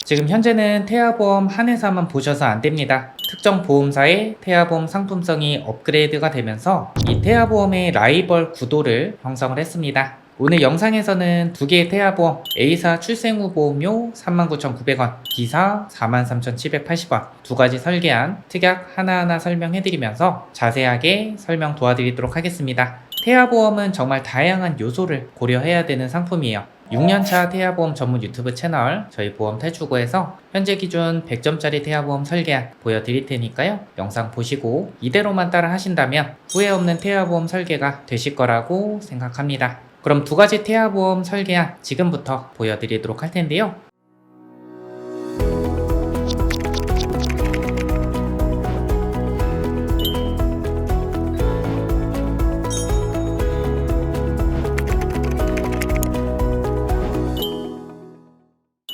지금 현재는 태아보험 한 회사만 보셔서 안됩니다. 특정 보험사의 태아보험 상품성이 업그레이드가 되면서 이 태아보험의 라이벌 구도를 형성을 했습니다. 오늘 영상에서는 두 개의 태아보험, A사 출생후 보험료 39,900원, B사 43,780원 두 가지 설계한 특약 하나하나 설명해드리면서 자세하게 설명 도와드리도록 하겠습니다. 태아보험은 정말 다양한 요소를 고려해야 되는 상품이에요. 6년차 태아보험 전문 유튜브 채널 저희 보험 탈출구에서 현재 기준 100점짜리 태아보험 설계안 보여드릴 테니까요. 영상 보시고 이대로만 따라 하신다면 후회 없는 태아보험 설계가 되실 거라고 생각합니다. 그럼 두 가지 태아보험 설계안 지금부터 보여드리도록 할 텐데요.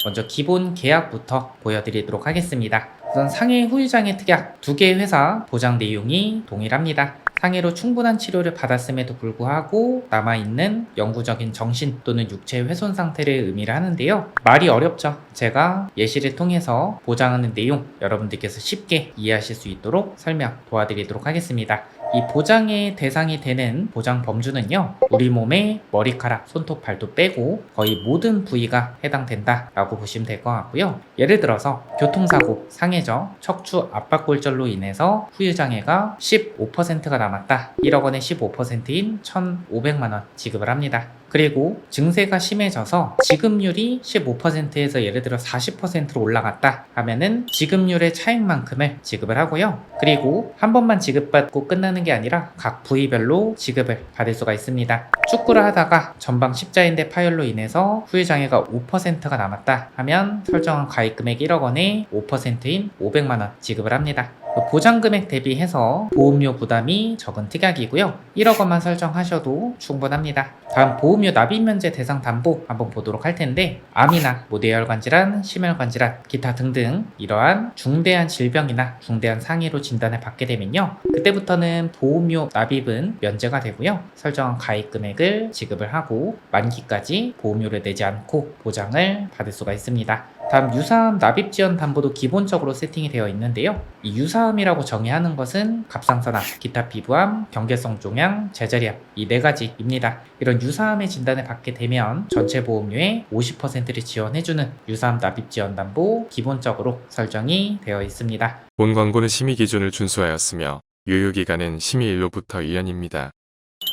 먼저 기본 계약부터 보여드리도록 하겠습니다. 우선 상해 후유장애 특약 두 개의 회사 보장 내용이 동일합니다. 상해로 충분한 치료를 받았음에도 불구하고 남아있는 영구적인 정신 또는 육체 훼손 상태를 의미를 하는데요. 말이 어렵죠. 제가 예시를 통해서 보장하는 내용 여러분들께서 쉽게 이해하실 수 있도록 설명 도와드리도록 하겠습니다. 이 보장의 대상이 되는 보장 범주는요, 우리 몸의 머리카락, 손톱, 발톱 빼고 거의 모든 부위가 해당된다 라고 보시면 될 것 같고요. 예를 들어서 교통사고, 상해죠, 척추 압박골절로 인해서 후유장애가 15%가 남았다. 1억 원의 15%인 1,500만 원 지급을 합니다. 그리고 증세가 심해져서 지급률이 15%에서 예를 들어 40%로 올라갔다 하면은 지급률의 차익만큼을 지급을 하고요. 그리고 한 번만 지급받고 끝나는 게 아니라 각 부위별로 지급을 받을 수가 있습니다. 축구를 하다가 전방 십자인대 파열로 인해서 후유장애가 5%가 남았다 하면 설정한 가입금액 1억 원에 5%인 500만 원 지급을 합니다. 보장금액 대비해서 보험료 부담이 적은 특약이고요. 1억 원만 설정하셔도 충분합니다. 다음 보험료 납입면제 대상 담보 한번 보도록 할 텐데, 암이나 뇌혈관 질환, 심혈관 질환, 기타 등등 이러한 중대한 질병이나 중대한 상해로 진단을 받게 되면요, 그때부터는 보험료 납입은 면제가 되고요. 설정한 가입금액을 지급을 하고 만기까지 보험료를 내지 않고 보장을 받을 수가 있습니다. 다음 유사암 납입지원 담보도 기본적으로 세팅이 되어 있는데요. 이 유사암이라고 정의하는 것은 갑상선암, 기타 피부암, 경계성 종양, 제자리암 이 네 가지입니다. 이런 유사암의 진단을 받게 되면 전체 보험료의 50%를 지원해주는 유사암 납입지원 담보 기본적으로 설정이 되어 있습니다. 본 광고는 심의 기준을 준수하였으며 유효기간은 심의일로부터 2년입니다.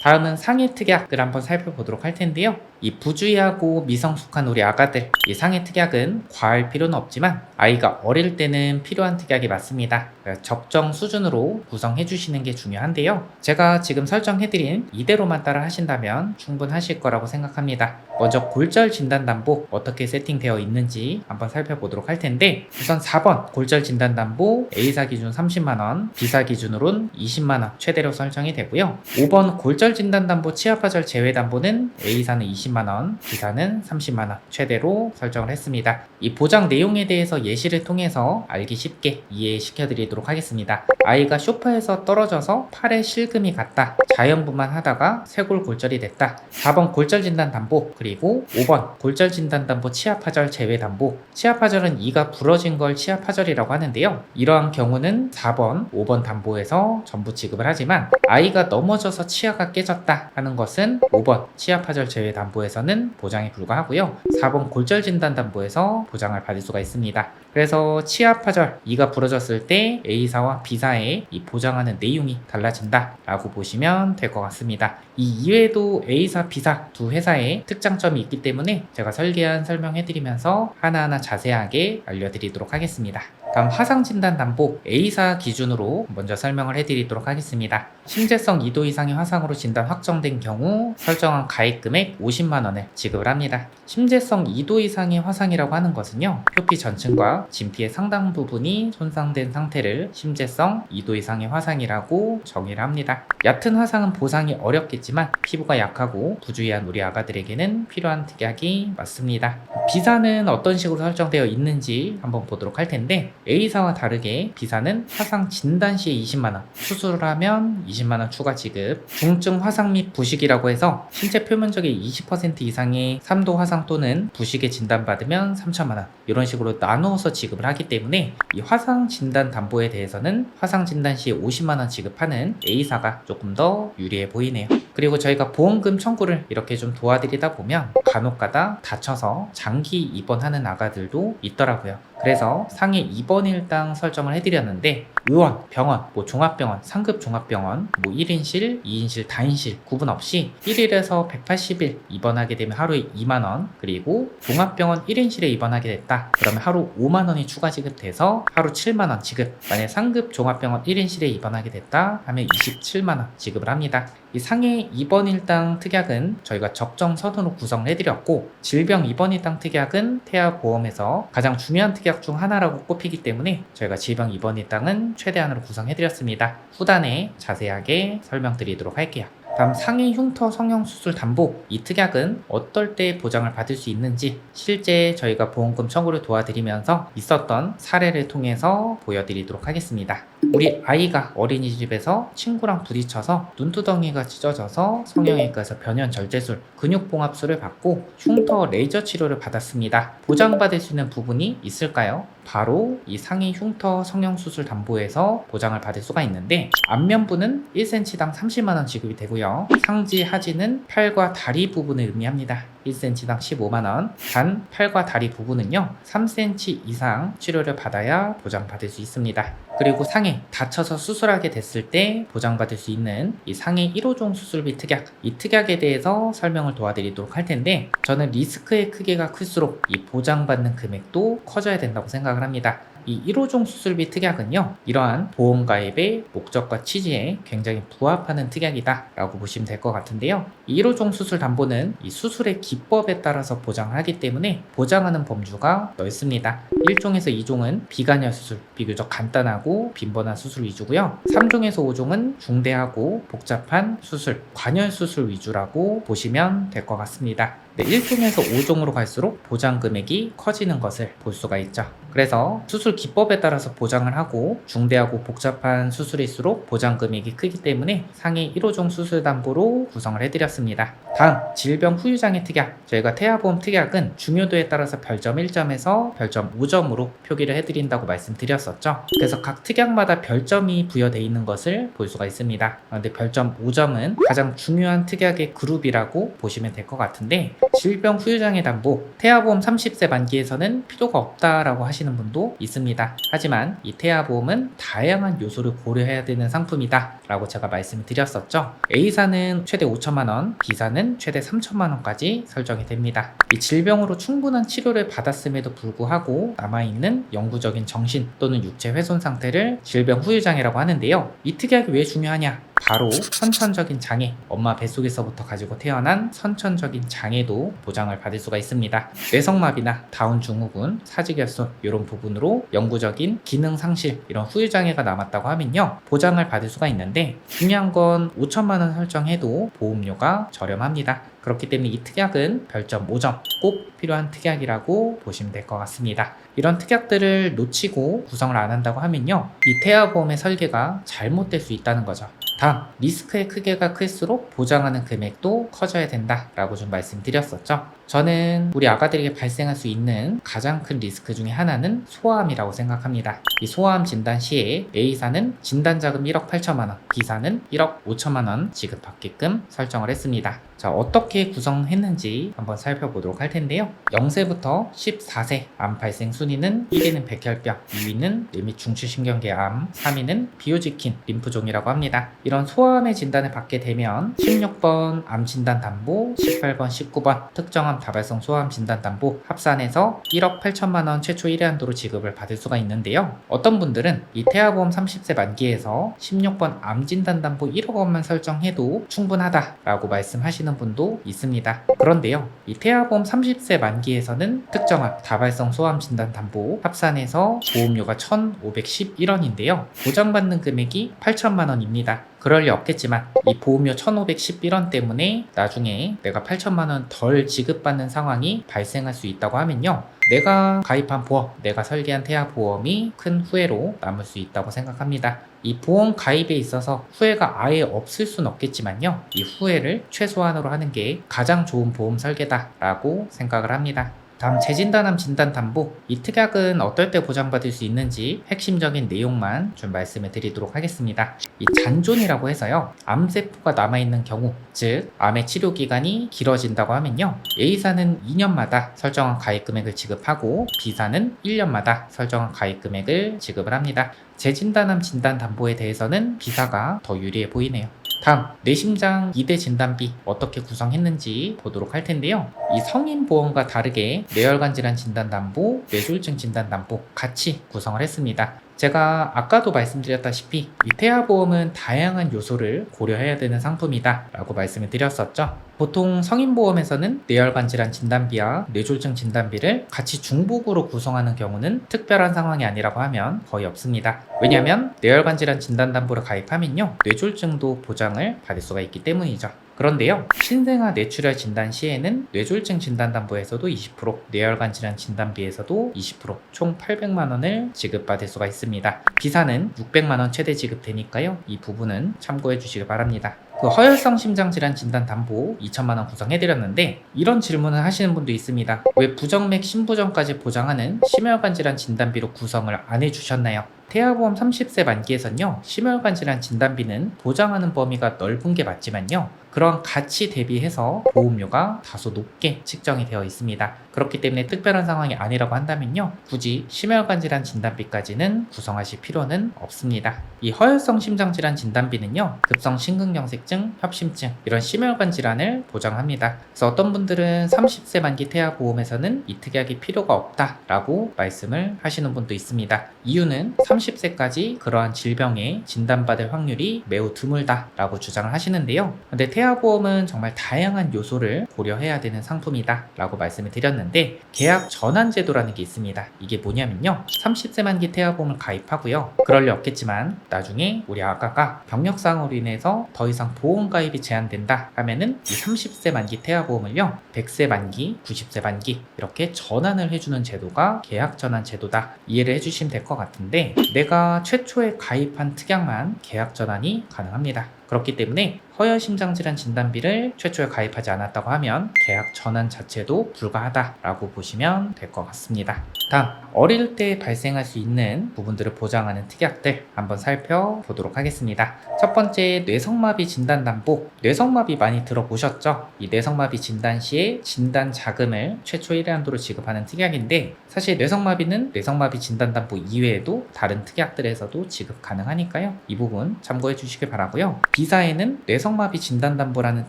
다음은 상해 특약을 한번 살펴보도록 할 텐데요. 이 부주의하고 미성숙한 우리 아가들, 이 상해 특약은 과할 필요는 없지만 아이가 어릴 때는 필요한 특약이 맞습니다. 적정 수준으로 구성해 주시는 게 중요한데요. 제가 지금 설정해드린 이대로만 따라 하신다면 충분하실 거라고 생각합니다. 먼저 골절 진단 담보 어떻게 세팅되어 있는지 한번 살펴보도록 할 텐데, 우선 4번 골절 진단 담보 A사 기준 30만원, B사 기준으로는 20만원 최대로 설정이 되고요. 5번 골절 진단 담보 치아파절 제외 담보는 A사는 20만원, B사는 30만원 최대로 설정을 했습니다. 이 보장 내용에 대해서 예시를 통해서 알기 쉽게 이해시켜 드리도록 하겠습니다. 아이가 소파에서 떨어져서 팔에 실금이 갔다, 자연분만 하다가 쇄골 골절이 됐다. 4번 골절 진단 담보, 그리고 5번 골절 진단 담보 치아파절 제외 담보. 치아파절은 이가 부러진 걸 치아파절이라고 하는데요. 이러한 경우는 4번, 5번 담보에서 전부 지급을 하지만 아이가 넘어져서 치아가 깨졌다 하는 것은 5번 치아파절 제외 담보에서는 보장이 불가하고요. 4번 골절 진단 담보에서 보장을 받을 수가 있습니다. 그래서 치아파절, 이가 부러졌을 때 A사와 B사의 이 보장하는 내용이 달라진다 라고 보시면 될 것 같습니다. 이 이외에도 A사, B사 두 회사의 특장점이 있기 때문에 제가 설계한 설명해드리면서 하나하나 자세하게 알려드리도록 하겠습니다. 다음 화상진단 담보 A사 기준으로 먼저 설명을 해드리도록 하겠습니다. 심재성 2도 이상의 화상으로 진단 확정된 경우 설정한 가입금액 50만원을 지급을 합니다. 심재성 2도 이상의 화상이라고 하는 것은요, 표피 전층과 진피의 상당 부분이 손상된 상태를 심재성 2도 이상의 화상이라고 정의를 합니다. 얕은 화상은 보상이 어렵겠지만 피부가 약하고 부주의한 우리 아가들에게는 필요한 특약이 맞습니다. B사는 어떤 식으로 설정되어 있는지 한번 보도록 할 텐데, A사와 다르게 B사는 화상 진단 시에 20만원, 수술을 하면 20만원 추가 지급, 중증 화상 및 부식이라고 해서 신체 표면적의 50% 이상의 3도 화상 또는 부식에 진단받으면 3천만원 이런 식으로 나누어서 지급을 하기 때문에 이 화상 진단 담보에 대해서는 화상 진단 시에 50만원 지급하는 A사가 조금 더 유리해 보이네요. 그리고 저희가 보험금 청구를 이렇게 좀 도와드리다 보면 간혹가다 다쳐서 장기 입원하는 아가들도 있더라고요. 그래서 상해 입원일당 설정을 해드렸는데 의원, 병원, 종합병원, 상급 종합병원, 1인실, 2인실, 다인실 구분 없이 1일에서 180일 입원하게 되면 하루에 2만원, 그리고 종합병원 1인실에 입원하게 됐다 그러면 하루 5만원이 추가 지급돼서 하루 7만원 지급, 만약 상급 종합병원 1인실에 입원하게 됐다 하면 27만원 지급을 합니다. 이 상해 입원일당 특약은 저희가 적정선으로 구성을 해드렸고, 질병 입원일당 특약은 태아보험에서 가장 중요한 특약 중 하나라고 꼽히기 때문에 저희가 질병 입원일당은 최대한으로 구성해드렸습니다. 후단에 자세하게 설명드리도록 할게요. 다음 상해 흉터 성형수술 담보, 이 특약은 어떨 때 보장을 받을 수 있는지 실제 저희가 보험금 청구를 도와드리면서 있었던 사례를 통해서 보여드리도록 하겠습니다. 우리 아이가 어린이집에서 친구랑 부딪혀서 눈두덩이가 찢어져서 성형외과에서 변연절제술, 근육봉합술을 받고 흉터 레이저 치료를 받았습니다. 보장받을 수 있는 부분이 있을까요? 바로 이 상해 흉터 성형수술 담보에서 보장을 받을 수가 있는데, 안면부는 1cm당 30만원 지급이 되고요. 상지 하지는 팔과 다리 부분을 의미합니다. 1cm당 15만원, 단 팔과 다리 부분은요 3cm 이상 치료를 받아야 보장받을 수 있습니다. 그리고 상해, 다쳐서 수술하게 됐을 때 보장받을 수 있는 이 상해 1호종 수술비 특약, 이 특약에 대해서 설명을 도와드리도록 할 텐데, 저는 리스크의 크기가 클수록 이 보장받는 금액도 커져야 된다고 생각을 합니다. 이 1호종 수술비 특약은요 이러한 보험가입의 목적과 취지에 굉장히 부합하는 특약이다 라고 보시면 될 것 같은데요, 이 1호종 수술 담보는 이 수술의 기법에 따라서 보장을 하기 때문에 보장하는 범주가 넓습니다. 1종에서 2종은 비관여 수술, 비교적 간단하고 빈번한 수술 위주고요, 3종에서 5종은 중대하고 복잡한 수술, 관여 수술 위주라고 보시면 될 것 같습니다. 1종에서 5종으로 갈수록 보장 금액이 커지는 것을 볼 수가 있죠. 그래서 수술 기법에 따라서 보장을 하고 중대하고 복잡한 수술일수록 보장 금액이 크기 때문에 상해 1호종 수술 담보로 구성을 해드렸습니다. 다음, 질병 후유장애 특약. 저희가 태아보험 특약은 중요도에 따라서 별점 1점에서 별점 5점으로 표기를 해드린다고 말씀드렸었죠. 그래서 각 특약마다 별점이 부여되어 있는 것을 볼 수가 있습니다. 그런데 별점 5점은 가장 중요한 특약의 그룹이라고 보시면 될 것 같은데, 질병 후유장애 담보, 태아보험 30세 만기에서는 필요가 없다라고 하시는 분도 있습니다. 하지만 이 태아보험은 다양한 요소를 고려해야 되는 상품이다 라고 제가 말씀을 드렸었죠. A사는 최대 5천만원, B사는 최대 3천만원까지 설정이 됩니다. 이 질병으로 충분한 치료를 받았음에도 불구하고 남아있는 영구적인 정신 또는 육체 훼손 상태를 질병 후유장애라고 하는데요, 이 특약이 왜 중요하냐? 바로 선천적인 장애, 엄마 뱃속에서부터 가지고 태어난 선천적인 장애도 보장을 받을 수가 있습니다. 뇌성마비나 다운 증후군, 사직혈손 이런 부분으로 영구적인 기능 상실, 이런 후유장애가 남았다고 하면요 보장을 받을 수가 있는데, 중요한 건 5천만원 설정해도 보험료가 저렴합니다. 그렇기 때문에 이 특약은 별점 5점 꼭 필요한 특약이라고 보시면 될 것 같습니다. 이런 특약들을 놓치고 구성을 안 한다고 하면요 이 태아보험의 설계가 잘못될 수 있다는 거죠. 다음, 리스크의 크기가 클수록 보장하는 금액도 커져야 된다라고 좀 말씀드렸었죠. 저는 우리 아가들에게 발생할 수 있는 가장 큰 리스크 중에 하나는 소아암이라고 생각합니다. 이 소아암 진단 시에 A사는 진단자금 1억 8천만원, B사는 1억 5천만원 지급받게끔 설정을 했습니다. 자, 어떻게 구성했는지 한번 살펴보도록 할 텐데요. 0세부터 14세 암 발생 순위는 1위는 백혈병, 2위는 뇌밑 중추신경계 암, 3위는 비오지킨 림프종이라고 합니다. 이런 소아암의 진단을 받게 되면 16번 암 진단 담보, 18번, 19번 특정암 다발성 소아암 진단 담보 합산해서 1억 8천만원 최초 1회 한도로 지급을 받을 수가 있는데요. 어떤 분들은 이 태아보험 30세 만기에서 16번 암 진단 담보 1억 원만 설정해도 충분하다라고 말씀하시는 분도 있습니다. 그런데요, 이 태아보험 30세 만기에서는 특정암 다발성 소아암 진단 담보 합산해서 보험료가 1,511원인데요. 보장받는 금액이 8천만원입니다. 그럴 리 없겠지만 이 보험료 1,511원 때문에 나중에 내가 8천만원 덜 지급받는 상황이 발생할 수 있다고 하면요, 내가 가입한 보험, 내가 설계한 태아 보험이 큰 후회로 남을 수 있다고 생각합니다. 이 보험 가입에 있어서 후회가 아예 없을 순 없겠지만요. 이 후회를 최소한으로 하는 게 가장 좋은 보험 설계다라고 생각을 합니다. 다음 재진단암 진단담보. 이 특약은 어떨 때 보장받을 수 있는지 핵심적인 내용만 좀 말씀을 드리도록 하겠습니다. 이 잔존이라고 해서요. 암세포가 남아있는 경우, 즉 암의 치료 기간이 길어진다고 하면요. A사는 2년마다 설정한 가입 금액을 지급하고 B사는 1년마다 설정한 가입 금액을 지급을 합니다. 재진단암 진단담보에 대해서는 B사가 더 유리해 보이네요. 다음 뇌심장 2대 진단비 어떻게 구성했는지 보도록 할 텐데요. 이 성인보험과 다르게 뇌혈관 질환 진단담보, 뇌졸중 진단담보 같이 구성을 했습니다. 제가 아까도 말씀드렸다시피 이 태아보험은 다양한 요소를 고려해야 되는 상품이다 라고 말씀을 드렸었죠. 보통 성인보험에서는 뇌혈관 질환 진단비와 뇌졸중 진단비를 같이 중복으로 구성하는 경우는 특별한 상황이 아니라고 하면 거의 없습니다. 왜냐하면 뇌혈관 질환 진단담보를 가입하면요 뇌졸중도 보장을 받을 수가 있기 때문이죠. 그런데요, 신생아 뇌출혈 진단 시에는 뇌졸중 진단담보에서도 20%, 뇌혈관 질환 진단비에서도 20%, 총 800만 원을 지급받을 수가 있습니다. B사는 600만 원 최대 지급되니까요, 이 부분은 참고해 주시길 바랍니다. 허혈성 심장질환 진단담보 2천만 원 구성해드렸는데 이런 질문을 하시는 분도 있습니다. 왜 부정맥 심부전까지 보장하는 심혈관 질환 진단비로 구성을 안 해주셨나요? 태아보험 30세 만기에선요 심혈관 질환 진단비는 보장하는 범위가 넓은 게 맞지만요 그런 가치 대비해서 보험료가 다소 높게 측정이 되어 있습니다. 그렇기 때문에 특별한 상황이 아니라고 한다면요 굳이 심혈관 질환 진단비까지는 구성하실 필요는 없습니다. 이 허혈성 심장질환 진단비는요 급성 심근경색증, 협심증 이런 심혈관 질환을 보장합니다. 그래서 어떤 분들은 30세 만기 태아보험에서는 이 특약이 필요가 없다라고 말씀을 하시는 분도 있습니다. 이유는 30세까지 그러한 질병에 진단받을 확률이 매우 드물다라고 주장을 하시는데요. 근데 태아보험은 정말 다양한 요소를 고려해야 되는 상품이다 라고 말씀을 드렸는데 계약 전환 제도라는 게 있습니다. 이게 뭐냐면요 30세 만기 태아보험을 가입하고요 그럴 리 없겠지만 나중에 우리 아가가 병력사항으로 인해서 더 이상 보험 가입이 제한된다 하면은 이 30세 만기 태아보험을요 100세 만기, 90세 만기 이렇게 전환을 해주는 제도가 계약 전환 제도다 이해를 해주시면 될 것 같은데 내가 최초에 가입한 특약만 계약 전환이 가능합니다. 그렇기 때문에 허혈심장질환 진단비를 최초에 가입하지 않았다고 하면 계약 전환 자체도 불가하다라고 보시면 될 것 같습니다. 다음 어릴 때 발생할 수 있는 부분들을 보장하는 특약들 한번 살펴보도록 하겠습니다. 첫 번째 뇌성마비 진단담보. 뇌성마비 많이 들어보셨죠? 이 뇌성마비 진단 시에 진단 자금을 최초 1회 한도로 지급하는 특약인데 사실 뇌성마비는 뇌성마비 진단담보 이외에도 다른 특약들에서도 지급 가능하니까요. 이 부분 참고해 주시길 바라고요. B사에는 뇌성마비 진단담보라는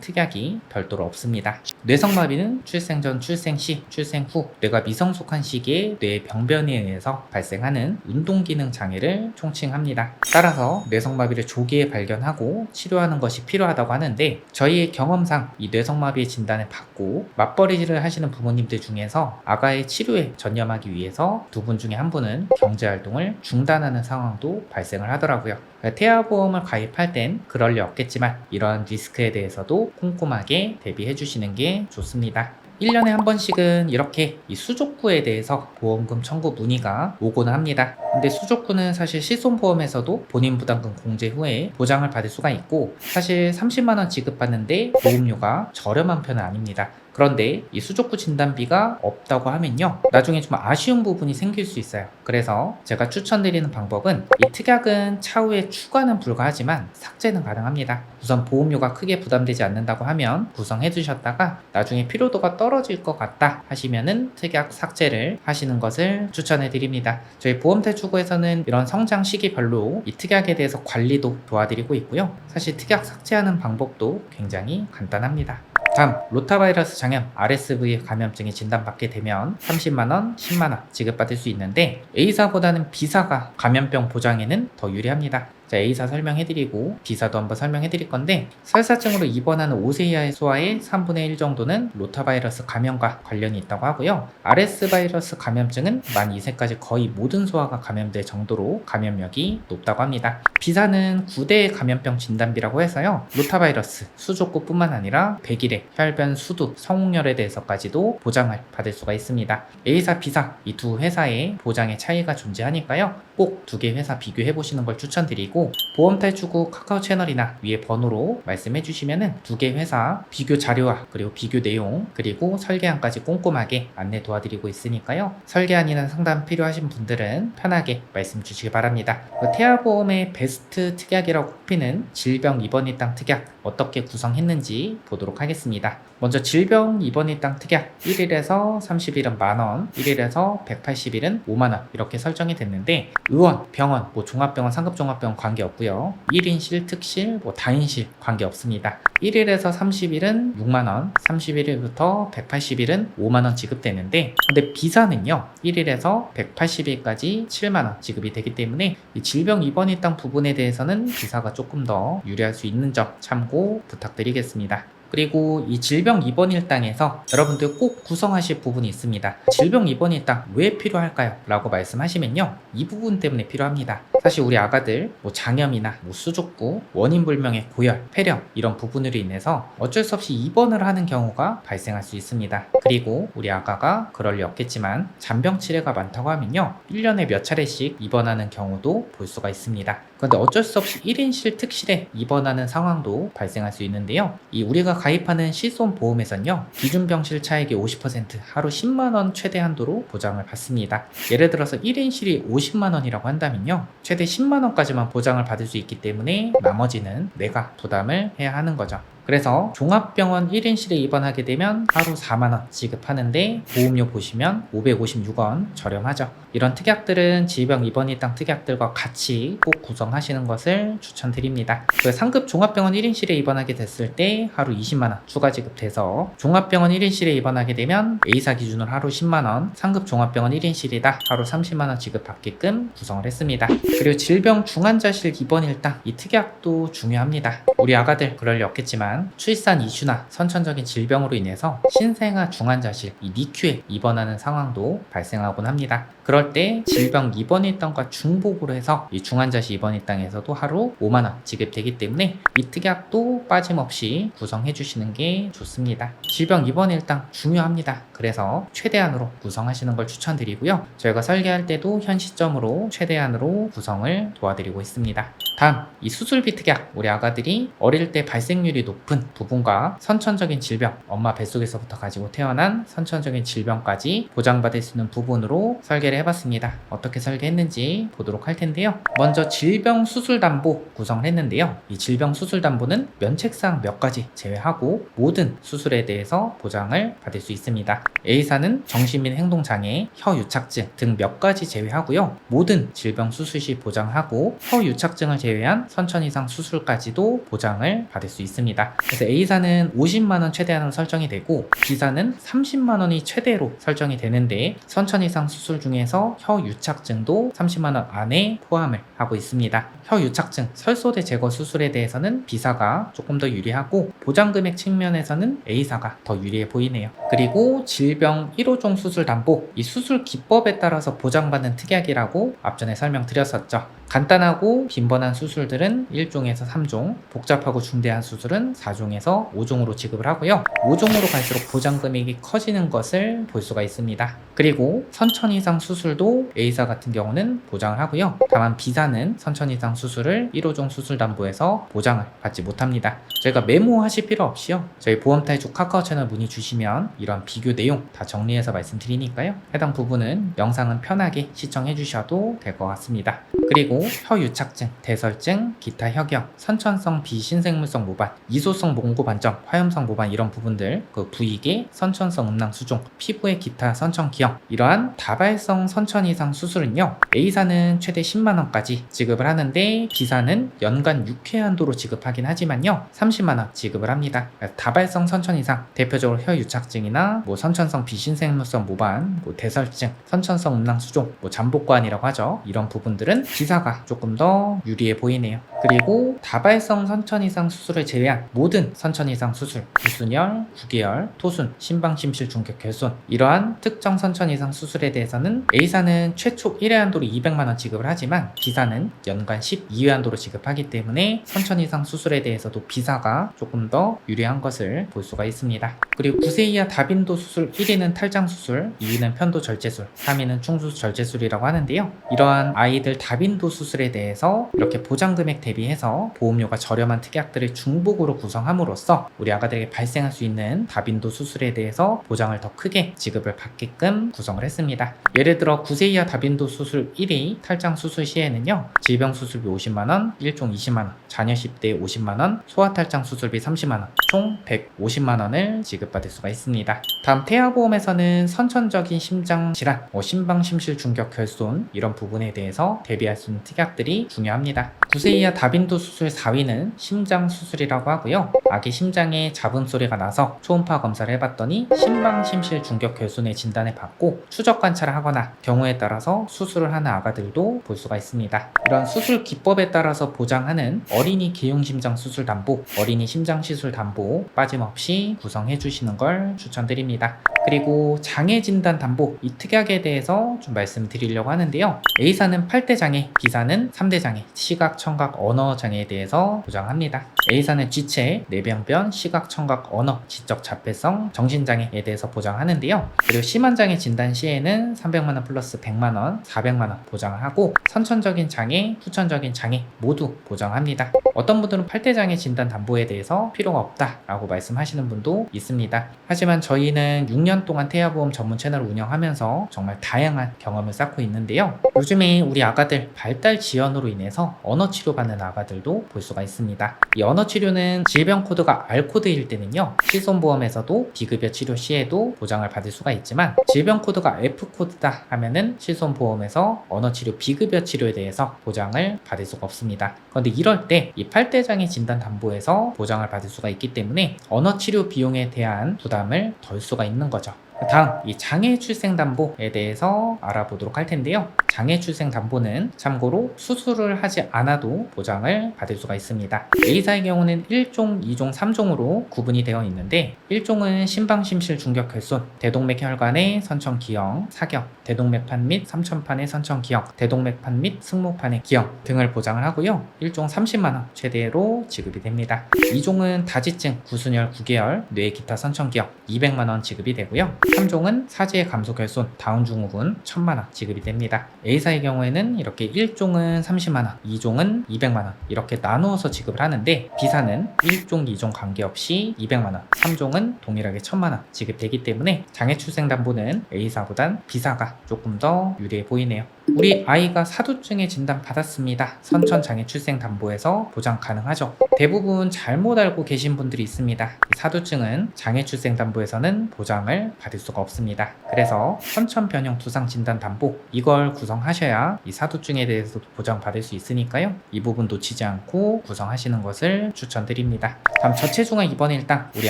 특약이 별도로 없습니다. 뇌성마비는 출생 전, 출생 시, 출생 후 뇌가 미성숙한 시기에 뇌의 병변에 의해서 발생하는 운동기능 장애를 총칭합니다. 따라서 뇌성마비를 조기에 발견하고 치료하는 것이 필요하다고 하는데 저희의 경험상 이 뇌성마비의 진단을 받고 맞벌이를 하시는 부모님들 중에서 아가의 치료에 전념하기 위해서 두 분 중에 한 분은 경제활동을 중단하는 상황도 발생을 하더라고요. 태아보험을 가입할 땐 그럴 리 없겠지만 이러한 리스크에 대해서도 꼼꼼하게 대비해 주시는 게 좋습니다. 1년에 한 번씩은 이렇게 이 수족구에 대해서 보험금 청구 문의가 오곤 합니다. 근데 수족구는 사실 실손보험에서도 본인 부담금 공제 후에 보장을 받을 수가 있고 사실 30만원 지급받는데 보험료가 저렴한 편은 아닙니다. 그런데 이 수족구 진단비가 없다고 하면요 나중에 좀 아쉬운 부분이 생길 수 있어요. 그래서 제가 추천드리는 방법은 이 특약은 차후에 추가는 불가하지만 삭제는 가능합니다. 우선 보험료가 크게 부담되지 않는다고 하면 구성해 두셨다가 나중에 필요도가 떨어질 것 같다 하시면은 특약 삭제를 하시는 것을 추천해 드립니다. 저희 보험대출구에서는 이런 성장 시기별로 이 특약에 대해서 관리도 도와드리고 있고요. 사실 특약 삭제하는 방법도 굉장히 간단합니다. 다음 로타바이러스 장염 RSV 감염증이 진단받게 되면 30만원, 10만원 지급받을 수 있는데 A사보다는 B사가 감염병 보장에는 더 유리합니다. 자, A사 설명해드리고 B사도 한번 설명해드릴 건데, 설사증으로 입원하는 5세 이하의 소아의 3분의 1 정도는 로타바이러스 감염과 관련이 있다고 하고요. RS 바이러스 감염증은 만 2세까지 거의 모든 소아가 감염될 정도로 감염력이 높다고 합니다. B사는 9대 감염병 진단비라고 해서요, 로타바이러스, 수족구뿐만 아니라 백일해, 혈변, 수두, 성홍열에 대해서까지도 보장을 받을 수가 있습니다. A사, B사 이 두 회사의 보장의 차이가 존재하니까요, 꼭 두 개 회사 비교해 보시는 걸 추천드리고, 보험탈출구 카카오 채널이나 위에 번호로 말씀해 주시면은 두 개 회사 비교 자료와 그리고 비교 내용 그리고 설계안까지 꼼꼼하게 안내 도와드리고 있으니까요, 설계안이나 상담 필요하신 분들은 편하게 말씀 주시기 바랍니다. 태아보험의 베스트 특약이라고 꼽히는 질병 입원일 당 특약 어떻게 구성했는지 보도록 하겠습니다. 먼저 질병 입원일 당 특약 1일에서 30일은 만원, 1일에서 180일은 5만원 이렇게 설정이 됐는데, 의원, 병원, 종합병원, 상급종합병원 관계없고요. 1인실, 특실, 다인실 관계없습니다. 1일에서 30일은 6만원, 31일부터 180일은 5만원 지급되는데, 근데 B사는요 1일에서 180일까지 7만원 지급이 되기 때문에 이 질병 입원일 당 부분에 대해서는 B사가 조금 더 유리할 수 있는 점 참고 부탁드리겠습니다. 그리고 이 질병 입원 일당에서 여러분들 꼭 구성하실 부분이 있습니다. 질병 입원 일당 왜 필요할까요? 라고 말씀하시면요, 이 부분 때문에 필요합니다. 사실 우리 아가들 장염이나 수족구, 원인 불명의 고열, 폐렴 이런 부분으로 인해서 어쩔 수 없이 입원을 하는 경우가 발생할 수 있습니다. 그리고 우리 아가가 그럴 리 없겠지만 잔병 치레가 많다고 하면요, 1년에 몇 차례씩 입원하는 경우도 볼 수가 있습니다. 그런데 어쩔 수 없이 1인실 특실에 입원하는 상황도 발생할 수 있는데요, 이 우리가 가입하는 실손 보험에선요, 기준 병실 차액의 50% 하루 10만원 최대 한도로 보장을 받습니다. 예를 들어서 1인실이 50만원이라고 한다면요, 최대 10만원까지만 보장을 받을 수 있기 때문에 나머지는 내가 부담을 해야 하는 거죠. 그래서 종합병원 1인실에 입원하게 되면 하루 4만원 지급하는데 보험료 보시면 556원 저렴하죠. 이런 특약들은 질병 입원일 당 특약들과 같이 꼭 구성하시는 것을 추천드립니다. 상급 종합병원 1인실에 입원하게 됐을 때 하루 20만원 추가 지급돼서, 종합병원 1인실에 입원하게 되면 A사 기준으로 하루 10만원, 상급 종합병원 1인실이다 하루 30만원 지급받게끔 구성을 했습니다. 그리고 질병 중환자실 입원일 당 이 특약도 중요합니다. 우리 아가들 그럴 리 없겠지만 출산 이슈나 선천적인 질병으로 인해서 신생아 중환자실 이 NICU에 입원하는 상황도 발생하곤 합니다. 그럴 때 질병 입원일 당과 중복으로 해서 이 중환자실 입원일 당에서도 하루 5만원 지급되기 때문에 이 특약도 빠짐없이 구성해 주시는 게 좋습니다. 질병 입원일 당 중요합니다. 그래서 최대한으로 구성하시는 걸 추천드리고요, 저희가 설계할 때도 현 시점으로 최대한으로 구성을 도와드리고 있습니다. 다음, 이 수술비 특약, 우리 아가들이 어릴 때 발생률이 높은 부분과 선천적인 질병, 엄마 뱃속에서부터 가지고 태어난 선천적인 질병까지 보장받을 수 있는 부분으로 설계를 해봤습니다. 어떻게 설계했는지 보도록 할 텐데요, 먼저 질병 수술담보 구성을 했는데요, 이 질병 수술담보는 면책사항 몇 가지 제외하고 모든 수술에 대해서 보장을 받을 수 있습니다. A사는 정신 및 행동장애, 혀유착증 등 몇 가지 제외하고요, 모든 질병 수술 시 보장하고 혀유착증을 제외한 선천 이상 수술까지도 보장을 받을 수 있습니다. 그래서 A사는 50만원 최대한으로 설정이 되고, B사는 30만원이 최대로 설정이 되는데, 선천 이상 수술 중에서 혀유착증도 30만원 안에 포함을 하고 있습니다. 혀유착증, 설소대 제거 수술에 대해서는 B사가 조금 더 유리하고, 보장금액 측면에서는 A사가 더 유리해 보이네요. 그리고 질병 1호종 수술 담보, 이 수술 기법에 따라서 보장받는 특약이라고 앞전에 설명드렸었죠. 간단하고 빈번한 수술들은 1종에서 3종, 복잡하고 중대한 수술은 4종에서 5종으로 지급을 하고요, 5종으로 갈수록 보장금액이 커지는 것을 볼 수가 있습니다. 그리고 선천 이상 수술도 A사 같은 경우는 보장을 하고요, 다만 B사는 선천 이상 수술을 1호종 수술담보에서 보장을 받지 못합니다. 저희가 메모하실 필요 없이요, 저희 보험탈출 카카오 채널 문의 주시면 이런 비교 내용 다 정리해서 말씀드리니까요, 해당 부분은 영상은 편하게 시청해 주셔도 될 것 같습니다. 그리고 혀유착증, 대설증, 기타 혁염, 선천성 비신생물성 모반, 이소성 몽고 반점, 화염성 모반 이런 부분들, 부위계, 선천성 음낭 수종, 피부의 기타 선천 기형, 이러한 다발성 선천 이상 수술은요, A사는 최대 10만원까지 지급을 하는데 B사는 연간 6회 한도로 지급하긴 하지만요, 30만원 지급을 합니다. 다발성 선천 이상, 대표적으로 혀유착증이나 선천성 비신생물성 모반, 대설증, 선천성 음낭 수종, 잠복관이라고 하죠. 이런 부분들은 B사가 피사가 조금 더 유리해 보이네요. 그리고 다발성 선천 이상 수술을 제외한 모든 선천 이상 수술, 구순열, 구개열, 토순, 심방심실 중격 결손 이러한 특정 선천 이상 수술에 대해서는 A사는 최초 1회 한도로 200만원 지급을 하지만 B사는 연간 12회 한도로 지급하기 때문에 선천 이상 수술에 대해서도 B사가 조금 더 유리한 것을 볼 수가 있습니다. 그리고 9세 이하 다빈도 수술 1위는 탈장 수술, 2위는 편도 절제술, 3위는 충수 절제술이라고 하는데요. 이러한 아이들 다빈도 수술에 대해서 이렇게 보장 금액 대비해서 보험료가 저렴한 특약들을 중복으로 구성함으로써 우리 아가들에게 발생할 수 있는 다빈도 수술에 대해서 보장을 더 크게 지급을 받게끔 구성을 했습니다. 예를 들어 9세 이하 다빈도 수술 1위 탈장 수술 시에는요, 질병 수술비 50만원, 1종 20만원, 자녀 10대 50만원, 소아 탈장 수술비 30만원, 총 150만원을 지급받을 수가 있습니다. 다음 태아보험에서는 선천적인 심장 질환, 심방심실 중격 결손 이런 부분에 대해서 대비할 수 있는 특약들이 중요합니다. 9세 이하 다빈도 수술 4위는 심장 수술이라고 하고요. 아기 심장에 잡음 소리가 나서 초음파 검사를 해봤더니 심방심실 중격 결손의 진단을 받고 추적 관찰을 하거나 경우에 따라서 수술을 하는 아가들도 볼 수가 있습니다. 이런 수술 기법에 따라서 보장하는 어린이 개용심장 수술 담보, 어린이 심장 시술 담보 빠짐없이 구성해 주시는 걸 추천드립니다. 그리고 장애 진단 담보, 이 특약에 대해서 좀 말씀드리려고 하는데요. A사는 8대 장애, B사는 3대 장애, 시각, 청각, 언어 장애에 대해서 보장합니다. A사는 쥐체, 뇌병변, 시각, 청각, 언어, 지적 자폐성, 정신장애에 대해서 보장하는데요. 그리고 심한 장애 진단 시에는 300만원 플러스 100만원, 400만원 보장을 하고 선천적인 장애, 후천적인 장애 모두 보장합니다. 어떤 분들은 8대 장애 진단 담보에 대해서 필요가 없다라고 말씀하시는 분도 있습니다. 하지만 저희는 6년 동안 태아보험 전문 채널을 운영하면서 정말 다양한 경험을 쌓고 있는데요. 요즘에 우리 아가들 발달 지연으로 인해서 언어 치료받는 아가들도 볼 수가 있습니다. 이 언어 치료는 질병 코드가 R 코드일 때는요, 실손보험에서도 비급여 치료 시에도 보장을 받을 수가 있지만 질병 코드가 F 코드다 하면은 실손보험에서 언어 치료 비급여 치료에 대해서 보장을 받을 수가 없습니다. 그런데 이럴 때 이 8대 장애 진단 담보에서 보장을 받을 수가 있기 때문에 언어 치료 비용에 대한 부담을 덜 수가 있는 거죠. 다음 이 장애 출생 담보에 대해서 알아보도록 할 텐데요. 장애 출생 담보는 참고로 수술을 하지 않아도 보장을 받을 수가 있습니다. A사의 경우는 1종, 2종, 3종으로 구분이 되어 있는데 1종은 심방심실 중격 결손, 대동맥 혈관의 선천 기형, 사경, 대동맥판 및 삼천판의 선천 기형, 대동맥판 및 승모판의 기형 등을 보장을 하고요. 1종 30만원 최대로 지급이 됩니다. 2종은 다지증, 구순열, 구개열, 뇌 기타 선천 기형 200만원 지급이 되고요. 3종은 사지의 감소 결손, 다운 증후군 1000만원 지급이 됩니다. A사의 경우에는 이렇게 1종은 30만원, 2종은 200만원 이렇게 나누어서 지급을 하는데 B사는 1종, 2종 관계없이 200만원, 3종은 동일하게 1000만원 지급되기 때문에 장애 출생 담보는 A사보단 B사가 조금 더 유리해 보이네요. 우리 아이가 사두증에 진단 받았습니다. 선천 장애 출생 담보에서 보장 가능하죠. 대부분 잘못 알고 계신 분들이 있습니다. 사두증은 장애 출생 담보에서는 보장을 받을 수가 없습니다. 그래서 선천 변형 두상 진단 담보 이걸 구성하셔야 이 사두증에 대해서도 보장 받을 수 있으니까요. 이 부분 놓치지 않고 구성하시는 것을 추천드립니다. 다음 저체중아 입원 일당, 우리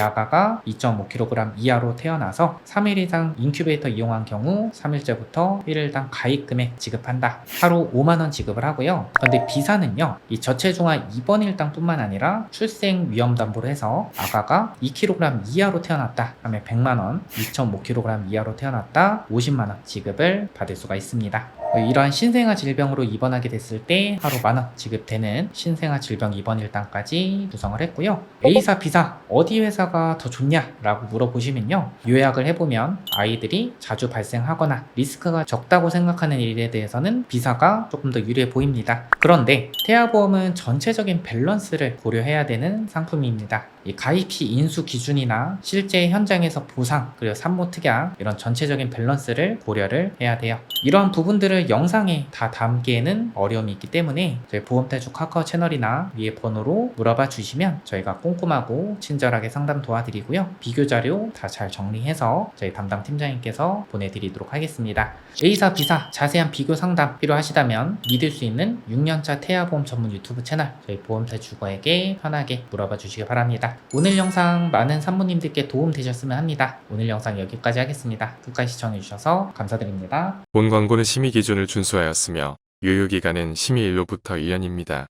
아가가 2.5kg 이하로 태어나서 3일 이상 인큐베이터 이용한 경우 3일째부터 1일당 가입 금액 지급한다. 하루 5만원 지급을 하고요. 그런데 B사는요, 이 저체중아 입원 일당 뿐만 아니라 출생 위험 담보로 해서 아가가 2kg 이하로 태어났다 하면 100만원, 2.5kg 이하로 태어났다 50만원 지급을 받을 수가 있습니다. 이러한 신생아 질병으로 입원하게 됐을 때 하루 만원 지급되는 신생아 질병 입원 일당까지 구성을 했고요. A사, B사 어디 회사가 더 좋냐라고 물어보시면요, 요약을 해보면 아이들이 자주 발생하거나 리스크가 적다고 생각하는 일에 대해서는 B사가 조금 더 유리해 보입니다. 그런데 태아보험은 전체적인 밸런스를 고려해야 되는 상품입니다. 이 가입 시 인수 기준이나 실제 현장에서 보상, 그리고 산모 특약 이런 전체적인 밸런스를 고려를 해야 돼요. 이런 부분들을 영상에 다 담기에는 어려움이 있기 때문에 저희 보험탈주 카카오 채널이나 위에 번호로 물어봐 주시면 저희가 꼼꼼하고 친절하게 상담 도와드리고요. 비교 자료 다 잘 정리해서 저희 담당 팀장님께서 보내드리도록 하겠습니다. A사, B사 자세한 비교 상담 필요하시다면 믿을 수 있는 6년차 태아보험 전문 유튜브 채널 저희 보험탈주거에게 편하게 물어봐 주시기 바랍니다. 오늘 영상 많은 산모님들께 도움 되셨으면 합니다. 오늘 영상 여기까지 하겠습니다. 끝까지 시청해주셔서 감사드립니다. 본 광고는 심의 기준을 준수하였으며 유효기간은 심의일로부터 1년입니다.